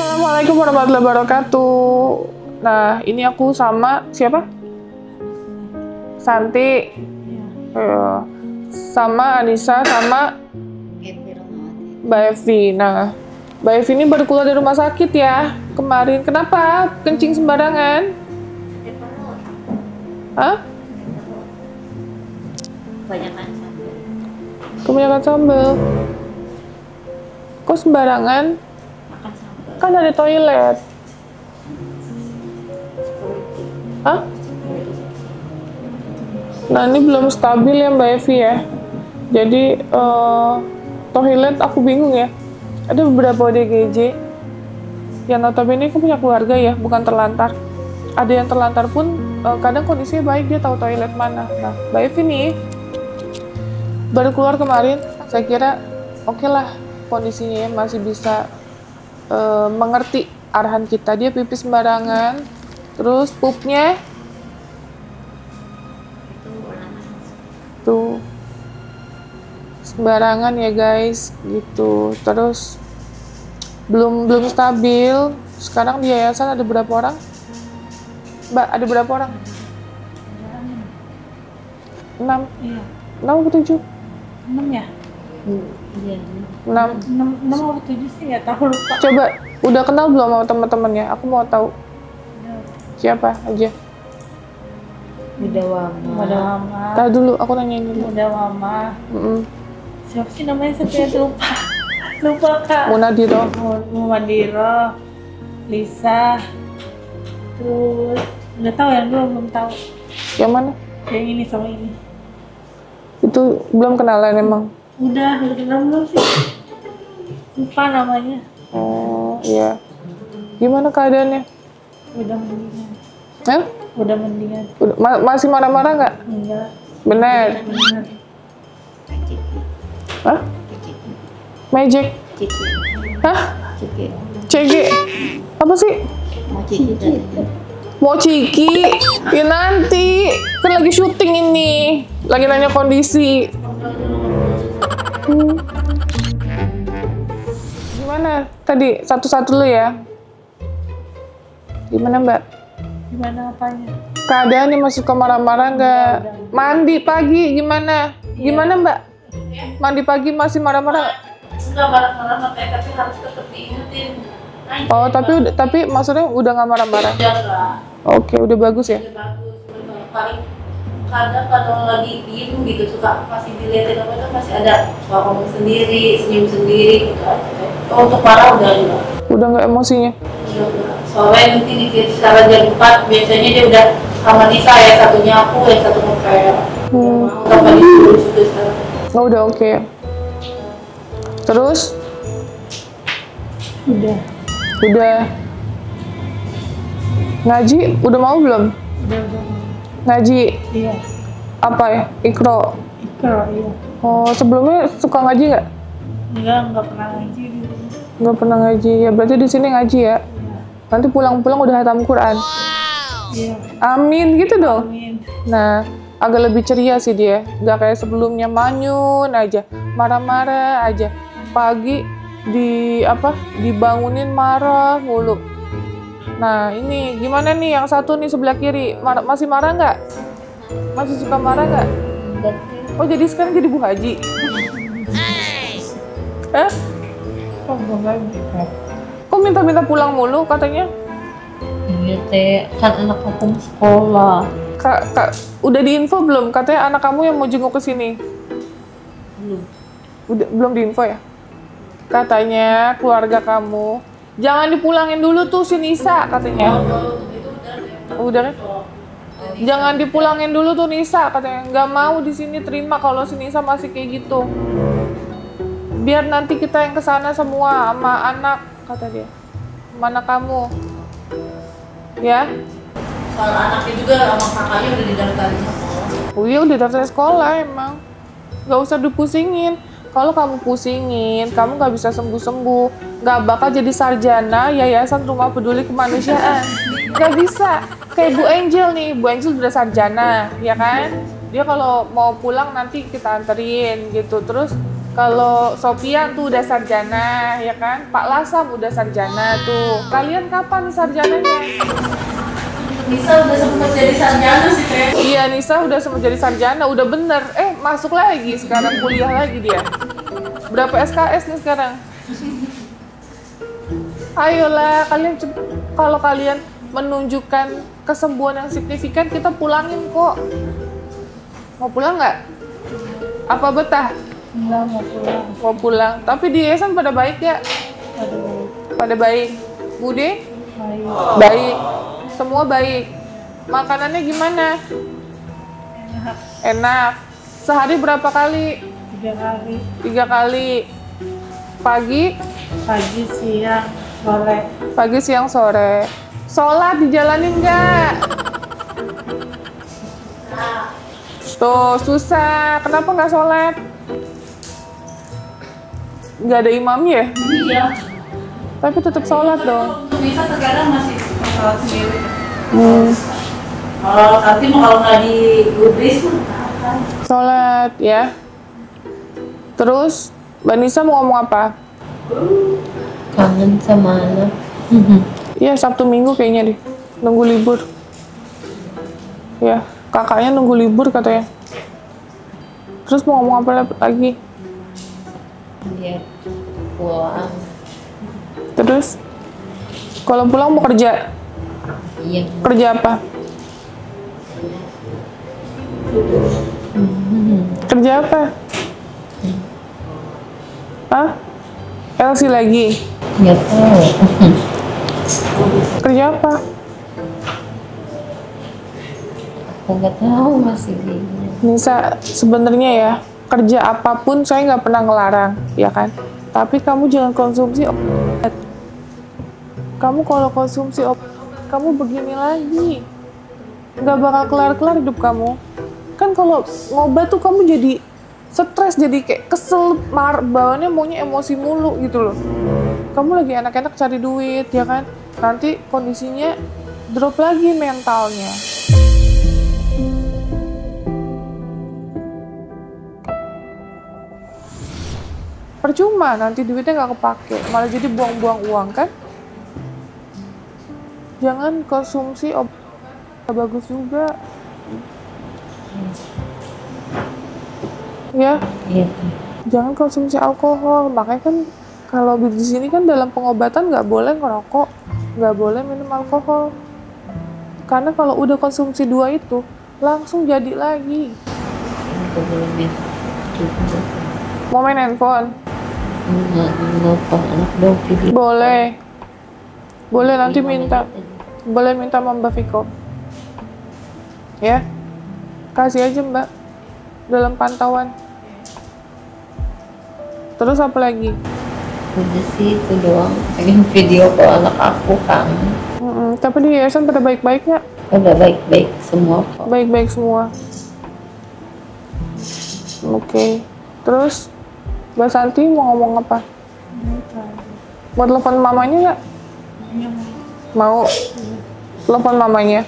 Assalamualaikum warahmatullahi wabarakatuh. Nah, ini aku sama siapa? Santi. Sama Anissa, sama Mbak Evi. Nah, Mbak Evi ini baru keluar dari rumah sakit ya kemarin. Kenapa? Kencing sembarangan? Hah? Kebanyakan sambal. Kok sembarangan? Kan ada toilet. Hah? Nah, ini belum stabil ya Mbak Evi ya. Jadi toilet aku bingung ya. Ada beberapa ODGJ yang notabene aku punya keluarga ya, bukan terlantar. Ada yang terlantar pun kadang kondisinya baik, dia tahu toilet mana. Nah, Mbak Evi nih baru keluar kemarin. Saya kira oke lah kondisinya ya, masih bisa mengerti arahan kita. Dia pipis sembarangan, terus pupnya tuh sembarangan ya guys gitu. Terus belum stabil. Sekarang di yayasan ada berapa orang Mbak? Ada berapa orang? 6. Iya. 6 atau 7? 6 ya? Iya. 6 atau 7 sih ya, tahu lupa. Coba udah kenal belum sama teman-temannya? Aku mau tahu. Siapa aja? Udah Mama. Tahu dulu, aku nanyain dulu. Udah Mama. Siapa sih namanya saya lupa. Lupa Kak. Munadiro. Munadiro. Lisa. Terus nggak tahu yang dua, belum tahu. Yang mana? Yang ini sama ini. Itu belum kenalan emang? Udah kenal belum sih? Lupa namanya. Oh iya. Gimana keadaannya? Udah mendingan. Hah? Udah mendingan. Masih marah-marah nggak? Enggak. Bener. Hah? Magic? Hah? CG? Apa sih? Mau ciki? Ya nanti. Kan lagi syuting ini. Lagi nanya kondisi. Gimana? Tadi satu-satu dulu ya. Gimana Mbak? Gimana apanya? Keadaannya masih suka marah-marah nggak? Mandi pagi gimana? Gimana Mbak? Mandi pagi masih marah-marah? Enggak marah-marah makanya, tapi harus tetap diingetin. Oh, tapi maksudnya udah nggak marah-marah? Udah enggak. Oke, udah bagus ya? Udah bagus. Paling kadang kalau lagi diem gitu suka masih dilihatin apa itu, masih ada suka ngomong sendiri, senyum sendiri gitu aja. Oh, untuk marah udah enggak. Udah nggak emosinya? Udah enggak. Soalnya nanti sekarang jam 4 biasanya dia udah sama Nisa ya, satunya aku, yang satu mau kayak mau tambah disuruh juga sekarang. Oh, udah oke ya. Terus? Udah. Ngaji udah mau belum? Udah. Ngaji? Iya. Apa ya? Ikro? Iya. Oh, sebelumnya suka ngaji nggak? Enggak pernah ngaji dulu. Nggak pernah ngaji ya, berarti di sini ngaji ya? Nanti pulang-pulang udah hatam Quran. Iya. Amin gitu dong. Amin. Nah, agak lebih ceria sih dia. Nggak kayak sebelumnya manyun aja, marah-marah aja. Pagi dibangunin marah mulu. Nah, ini gimana nih yang satu nih sebelah kiri? Masih marah nggak? Masih suka marah nggak? Oh, jadi sekarang jadi Bu Haji? Hah? Kok minta-minta pulang mulu katanya? Iya teh, kan anak aku sekolah. Kak, udah diinfo belum? Katanya anak kamu yang mau jenguk ke sini. Belum diinfo ya? Katanya keluarga kamu jangan dipulangin dulu tuh si Nisa katanya. Udah kan? Jangan dipulangin dulu tuh Nisa katanya. Nggak mau di sini terima kalau si Nisa masih kayak gitu. Biar nanti kita yang kesana semua sama anak kata dia. Mana kamu? Ya? Soal anaknya juga sama kakaknya udah didaftarin sekolah. Oh iya udah daftar sekolah emang. Nggak usah dipusingin. Kalau kamu pusingin, kamu nggak bisa sembuh-sembuh. Nggak bakal jadi sarjana Yayasan Rumah Peduli Kemanusiaan. Nggak bisa. Kayak Bu Angel nih. Bu Angel udah sarjana, ya kan? Dia kalau mau pulang nanti kita anterin gitu. Terus Kalau Sofian tuh udah sarjana, ya kan? Pak Lasam udah sarjana tuh. Kalian kapan nih sarjananya? Nisa udah sempat jadi sarjana sih Teh. Iya, Nisa udah sempat jadi sarjana, udah bener. Masuk lagi, sekarang kuliah lagi dia. Berapa SKS nih sekarang? Ayolah, kalau kalian menunjukkan kesembuhan yang signifikan, kita pulangin kok. Mau pulang nggak? Apa betah? Enggak mau pulang. Mau pulang. Tapi di yayasan pada baik ya? Aduh, Pada baik. Bude? baik. Baik. Semua baik. Makanannya gimana? Enak. Enak. Sehari berapa kali? 3 kali. 3 kali. Pagi? Pagi, siang, sore. Pagi, siang, sore. Sholat dijalanin nggak? Tuh, susah. Kenapa nggak sholat? Nggak ada imamnya ya? Iya. Tapi tetap sholat dong. Untuk Nisa terkadang masih sholat sendiri. Hmm. Kalau nggak di gubris mah apa? Sholat ya. Terus, Mbak Nisa mau ngomong apa? Kangen sama anak. Iya, Sabtu Minggu kayaknya deh. Nunggu libur. Ya, kakaknya nunggu libur katanya. Terus mau ngomong apa lagi? Dia pulang. Terus, kalau pulang mau kerja? Iya. Kerja apa? Kerja apa? Hah? LC lagi? Nggak tahu. Kerja apa? Aku nggak tahu masih bingung. Nisa, sebenarnya ya, kerja apapun saya nggak pernah ngelarang, ya kan? Tapi kamu jangan konsumsi obat. Kamu kalau konsumsi obat, kamu begini lagi. Nggak bakal kelar-kelar hidup kamu. Kan kalau ngobat tuh kamu jadi stres, jadi kayak kesel, bawaannya maunya emosi mulu gitu loh. Kamu lagi enak-enak cari duit, ya kan? Nanti kondisinya drop lagi mentalnya. Percuma, nanti duitnya nggak kepake, malah jadi buang-buang uang kan? Jangan konsumsi obat, nggak bagus juga. Ya, Iya. jangan konsumsi alkohol. Makanya kan kalau di sini kan dalam pengobatan nggak boleh ngerokok, nggak boleh minum alkohol. Karena kalau udah konsumsi 2 itu, langsung jadi lagi. Aku belum ya. Mau main handphone? Nggak nelfon anak dong video. Boleh. Boleh nanti minta. Boleh minta sama Mbak Viko. Ya. Kasih aja Mbak. Dalam pantauan. Terus apa lagi? Udah sih itu doang. Pengen video call anak aku kan. Tapi di yayasan pada baik-baik nggak? Udah baik-baik semua kok. Baik-baik semua. Oke. Terus Mbak Santi mau ngomong apa? Mau telepon mamanya nggak? Iya, Mau. Telepon mamanya.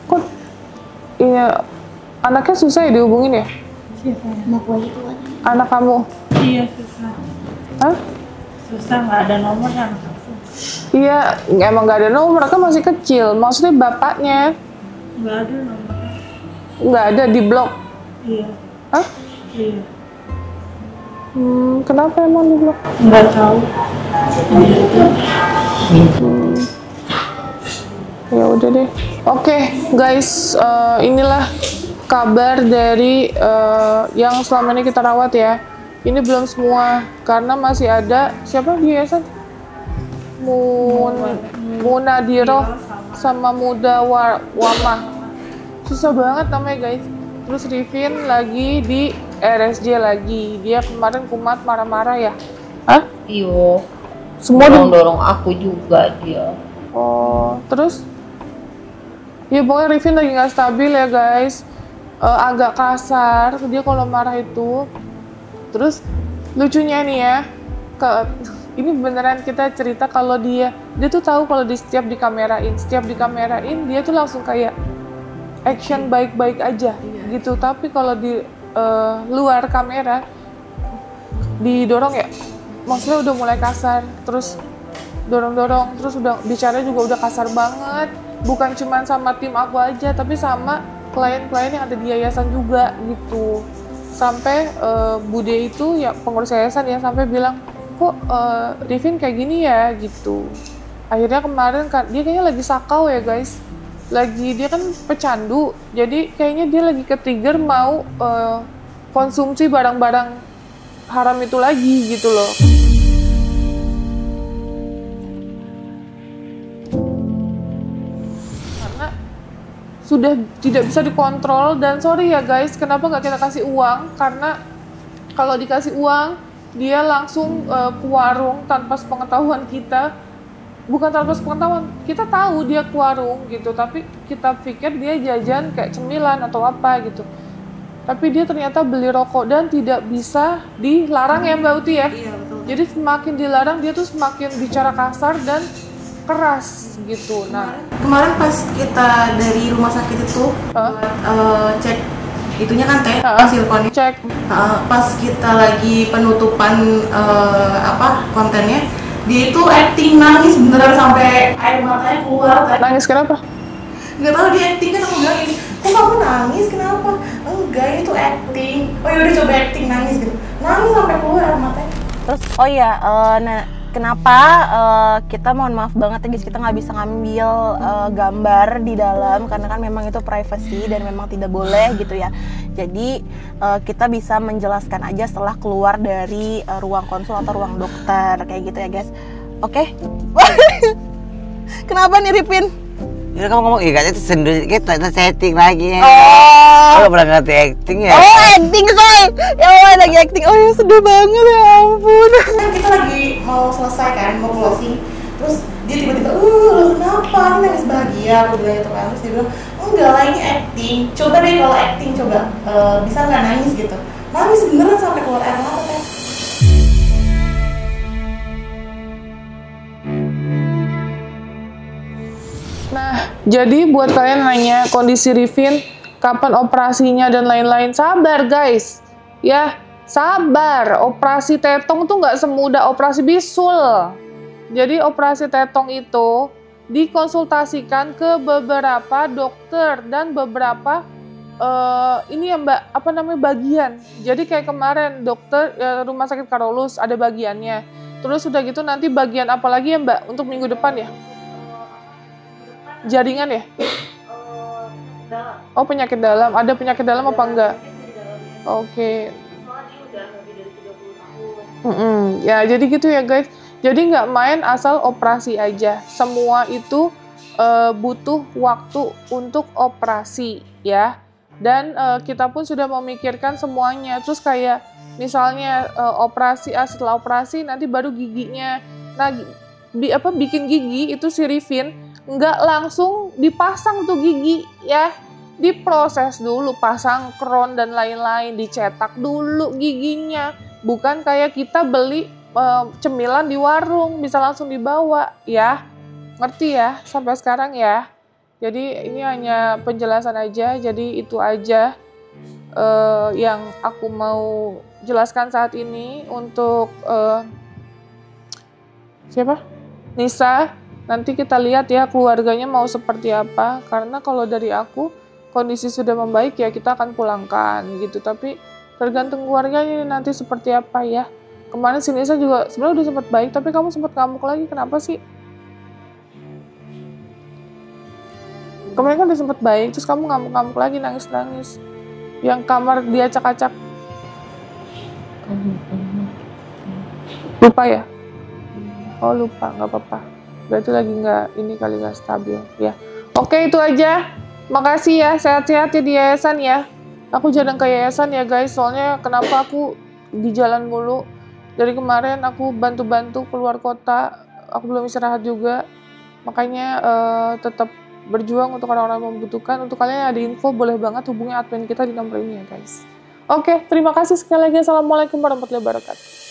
Kok ini anaknya susah ya dihubungin ya? siapa ya? Anak kamu? Iya, susah. Hah? Susah, nggak ada nomornya anak aku. Iya, emang nggak ada nomor, mereka masih kecil. Maksudnya bapaknya Nggak ada nomornya. nggak ada di blok. Iya, Hah? iya. Kenapa emang di blok? Nggak tahu. Ya udah deh. Oke, guys, inilah kabar dari yang selama ini kita rawat ya. Ini belum semua karena masih ada siapa di yayasan? Munadiroh sama Muda Wamah. Susah banget namanya guys. Terus Rifin lagi di RSJ lagi. Dia kemarin kumat marah-marah ya. Hah? Iyo. Semua Dorong aku juga dia. Oh, terus? Ya pokoknya Rifin lagi nggak stabil ya guys. Agak kasar dia kalau marah itu. Terus lucunya nih ya, ini beneran kita cerita kalau dia tuh tahu kalau setiap dikamerain dia tuh langsung kayak action baik-baik aja gitu. Tapi kalau di luar kamera didorong ya, maksudnya udah mulai kasar, terus dorong-dorong, terus udah bicara juga udah kasar banget, bukan cuma sama tim aku aja, tapi sama klien-klien yang ada di yayasan juga gitu. Sampai Bude itu ya pengurus yayasan ya sampai bilang, kok Rifin kayak gini ya gitu. Akhirnya kemarin kan dia kayaknya lagi sakau ya guys, dia kan pecandu, jadi kayaknya dia lagi ke-trigger mau konsumsi barang-barang haram itu lagi gitu loh. Karena sudah tidak bisa dikontrol, dan sorry ya guys, kenapa nggak kita kasih uang? Karena kalau dikasih uang, dia langsung ke warung tanpa sepengetahuan kita. Bukan tanpa sepengetahuan, kita tahu dia ke warung gitu, tapi kita pikir dia jajan kayak cemilan atau apa gitu. Tapi dia ternyata beli rokok dan tidak bisa dilarang ya Mbak Uti ya? Iya, betul. Jadi semakin dilarang dia tuh semakin bicara kasar dan keras gitu. Nah, Kemarin pas kita dari rumah sakit itu cek itunya kan teh silkonnya. cek. Pas kita lagi penutupan kontennya, dia itu acting nangis beneran sampai air matanya keluar. Nangis kenapa? Nggak tahu dia acting kan, aku bilang ini, kok kamu nangis kenapa? Enggak, itu acting. Oh yaudah coba acting nangis gitu. Nangis sampai keluar air matanya. Terus oh ya, kenapa kita mohon maaf banget ya guys, kita nggak bisa ngambil gambar di dalam karena kan memang itu privacy dan memang tidak boleh gitu ya. Jadi kita bisa menjelaskan aja setelah keluar dari ruang konsul atau ruang dokter kayak gitu ya guys. Oke? Kenapa nih Ripin? Ya kamu ngomong, iya kayaknya sendiri kita setting lagi ya. Oh, Kalau pernah ngerti acting ya? oh acting say, ya Allah lagi acting. Oh ya sedih banget ya ampun. Kan kita lagi mau selesai kan, mau closing. Terus dia tiba-tiba, kenapa? Ini nangis bahagia, aku bilang gitu kan. Terus dia bilang, enggak lah ini acting. Coba deh kalau acting, coba bisa nggak nangis gitu. Nangis beneran sampai keluar air mata teh. Nah, jadi buat kalian nanya kondisi Rifin, kapan operasinya dan lain-lain, sabar guys. Ya, sabar. Operasi tetong tuh nggak semudah operasi bisul. Jadi operasi tetong itu dikonsultasikan ke beberapa dokter dan beberapa ini ya Mbak, apa namanya, bagian. Jadi kayak kemarin dokter Rumah Sakit Karolus ada bagiannya. Terus udah gitu nanti bagian apa lagi ya Mbak untuk minggu depan ya? Jaringan ya? Oh penyakit dalam, ada penyakit dalam apa enggak? Oke. Ya jadi gitu ya guys. Jadi nggak main asal operasi aja. Semua itu butuh waktu untuk operasi ya. Dan kita pun sudah memikirkan semuanya. Terus kayak misalnya operasi, setelah operasi nanti baru giginya. Nah bikin gigi itu si Rifin nggak langsung dipasang tuh gigi ya, diproses dulu, pasang kron dan lain-lain, dicetak dulu giginya, bukan kayak kita beli cemilan di warung bisa langsung dibawa ya, ngerti ya sampai sekarang ya. Jadi ini hanya penjelasan aja, jadi itu aja yang aku mau jelaskan saat ini untuk siapa? Nisa. Nanti kita lihat ya keluarganya mau seperti apa, karena kalau dari aku kondisi sudah membaik ya kita akan pulangkan gitu, tapi tergantung keluarganya nanti seperti apa ya. Kemarin si Nisa juga sebenarnya udah sempat baik, tapi kamu sempat ngamuk lagi, kenapa sih? Kemarin kan udah sempat baik, terus kamu ngamuk-ngamuk lagi, nangis-nangis. Yang kamar dia acak-acak. Lupa ya? Oh lupa, nggak apa-apa. Berarti lagi nggak stabil ya. Oke itu aja. Makasih ya, sehat-sehat ya di yayasan ya. Aku jarang ke yayasan ya guys, soalnya kenapa aku di jalan mulu. Dari kemarin aku bantu-bantu keluar kota, aku belum istirahat juga. Makanya tetap berjuang untuk orang-orang yang membutuhkan. Untuk kalian yang ada info boleh banget hubungi admin kita di nomor ini ya guys. Oke, terima kasih sekali lagi. Assalamualaikum warahmatullahi wabarakatuh.